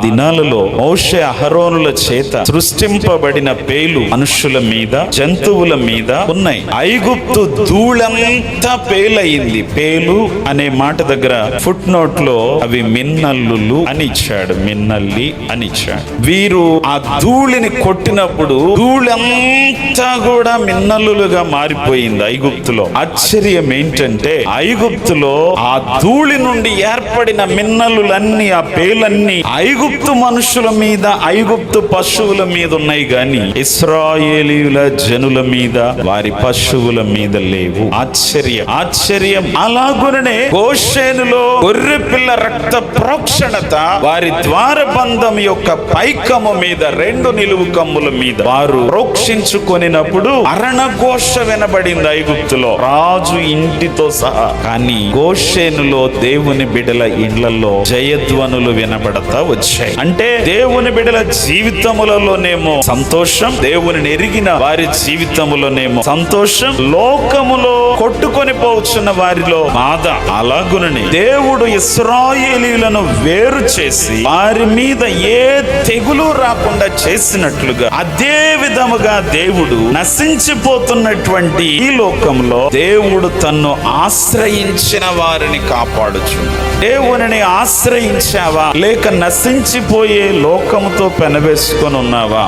దినాలలో మోషే అహరోనుల చేత సృష్టింపబడిన పేలు మనుషుల మీద జంతువుల మీద ఉన్నాయి. ఐగుప్తు ధూళంతా పేలయింది. పేలు అనే మాట దగ్గర ఫుట్ నోట్ లో అవి మిన్నల్లులు అని ఇచ్చాడు, మిన్నల్లి అని ఇచ్చాడు. వీరు ఆ ధూళిని కొట్టినప్పుడు ధూళంతా కూడా మిన్నల్లులుగా మారిపోయింది ఐగుప్తులో. ఆశ్చర్యం ఏంటంటే ఐగుప్తులో ఆ ధూళి నుండి ఏర్పడిన మిన్నలులన్నీ, ఆ పేలన్నీ ఐగుప్తు మనుషుల మీద, ఐగుప్తు పశువుల మీద ఉన్నాయి గాని ఇశ్రాయేలీయుల జనుల మీద, వారి పశువుల మీద లేవు. ఆశ్చర్యం, ఆశ్చర్యం. అలాగుననే గోషేనులో గొర్రె పిల్ల రక్త ప్రోక్షణత వారి ద్వారబంధం యొక్క పైకము మీద, 2 నిలువు కమ్ముల మీద వారు ప్రోక్షించుకొనినప్పుడు అరణఘోష వినబడింది ఐగుప్తులో, రాజు ఇంటితో సహా. కానీ గోషేనులో దేవుని బిడల ఇండ్లలో జయధ్వనులు వినబడతా వచ్చాయి. అంటే దేవుని బిడల జీవితములలోనేమో సంతోషం, దేవుని ఎరిగిన వారి జీవితములోనేమో సంతోషం, లోకములో కొట్టుకొని పోవచ్చున్న వారిలో బాధ. అలాగునని దేవుడు ఇశ్రాయేలీయులను వేరు చేసి వారి మీద ఏ తెగులు రాకుండా చేసినట్లుగా అదే విధముగా దేవుడు నశించిపోతున్నటువంటి ఈ లోకంలో దేవుడు తన్ను ఆశ్రయించిన వారిని కాపాడుచున్నాడు. దేవునిని ఆశ్రయించావా, లేక నశించిపోయే లోకముతో పెనవేసుకొని ఉన్నావా?